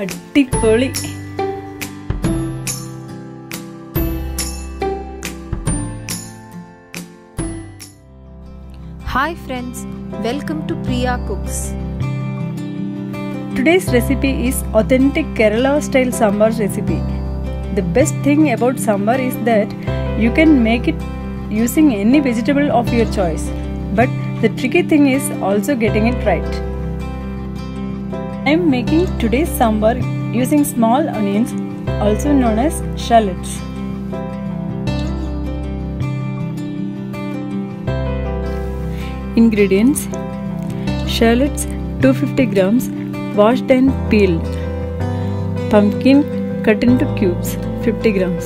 അടിപൊളി. Hi friends, welcome to Priya Cooks. Today's recipe is authentic Kerala style sambar recipe. The best thing about sambar is that you can make it using any vegetable of your choice. But the tricky thing is also getting it right. I am making today's sambar using small onions, also known as shallots. Ingredients: shallots 250 grams washed and peeled, pumpkin cut into cubes 50 grams,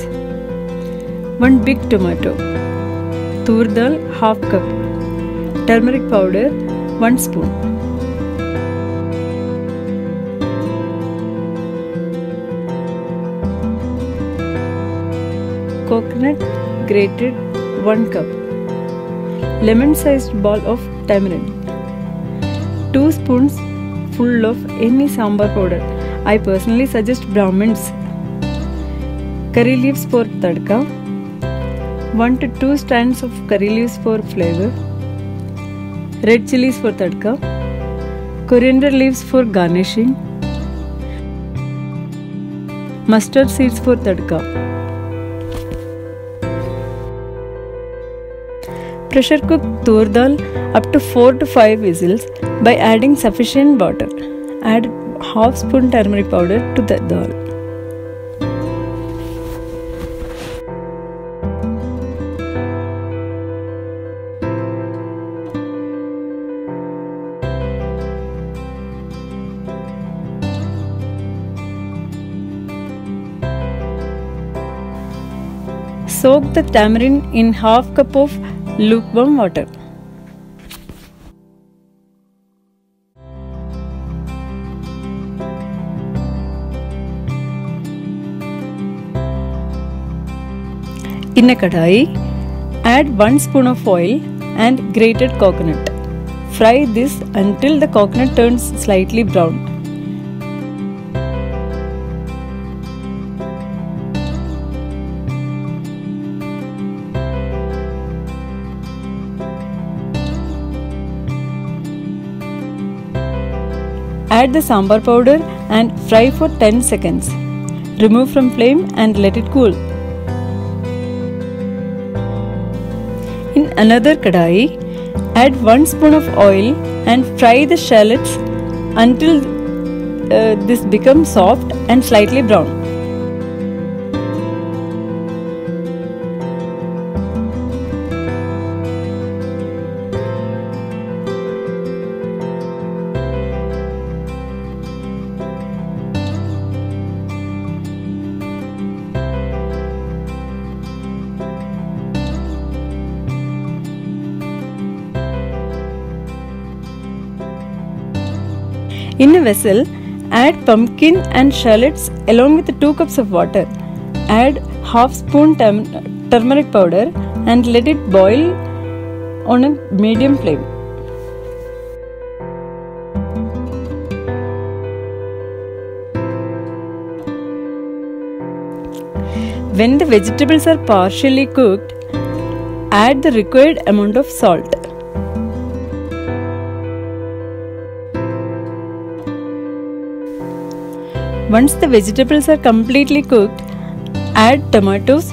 1 big tomato, Toor Dhal half cup, turmeric powder 1 spoon. Coconut grated 1 cup. Lemon-sized ball of tamarind. 2 spoons full of any sambar powder. I personally suggest Brahmin's. Curry leaves for tadka. 1 to 2 strands of curry leaves for flavor. Red chillies for tadka. Coriander leaves for garnishing. Mustard seeds for tadka. Pressure cook Toor Dhal up to 4 to 5 whistles by adding sufficient water. Add half spoon turmeric powder to the dal. Soak the tamarind in half cup of lukewarm water. In a kadai, add 1 spoon of oil and grated coconut. Fry this until the coconut turns slightly brown. Add the sambar powder and fry for 10 seconds. Remove from flame and let it cool. In another kadai, add 1 spoon of oil and fry the shallots until this becomes soft and slightly brown. In a vessel, add pumpkin and shallots along with 2 cups of water. Add half spoon turmeric powder and let it boil on a medium flame. When the vegetables are partially cooked, add the required amount of salt. Once the vegetables are completely cooked, add tomatoes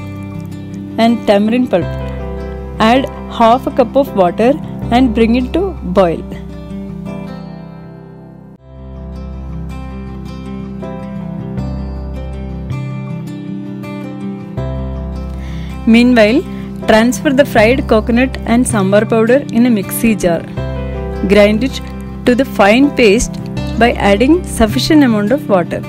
and tamarind pulp. Add half a cup of water and bring it to boil. Meanwhile, transfer the fried coconut and sambar powder in a mixie jar. Grind it to the fine paste by adding sufficient amount of water.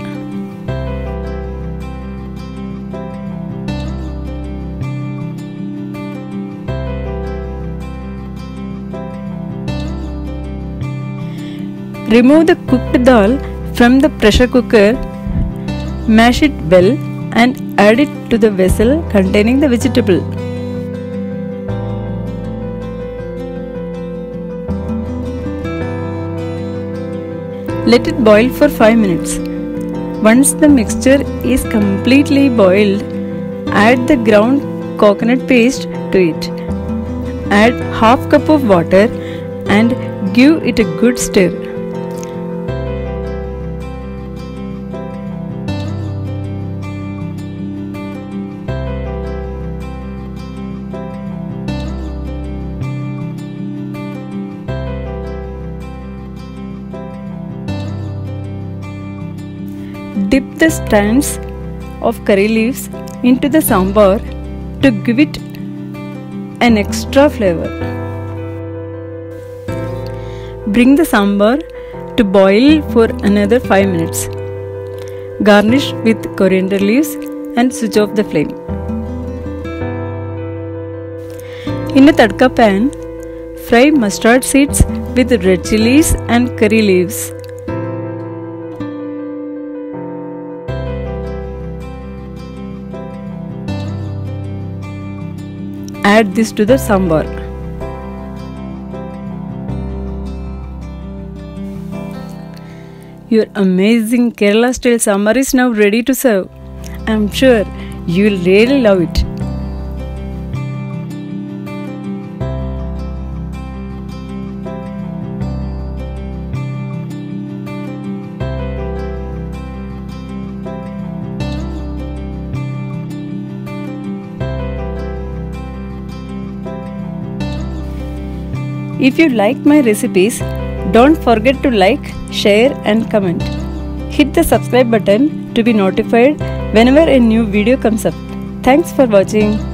Remove the cooked dal from the pressure cooker, mash it well and add it to the vessel containing the vegetable. Let it boil for 5 minutes. Once the mixture is completely boiled, add the ground coconut paste to it. Add half cup of water and give it a good stir. Dip the strands of curry leaves into the sambar to give it an extra flavor. Bring the sambar to boil for another 5 minutes. Garnish with coriander leaves and switch off the flame. In a tadka pan, fry mustard seeds with red chillies and curry leaves. Add this to the sambar. Your amazing Kerala style sambar is now ready to serve. I am sure you will really love it. If you like my recipes, don't forget to like, share and comment. Hit the subscribe button to be notified whenever a new video comes up. Thanks for watching.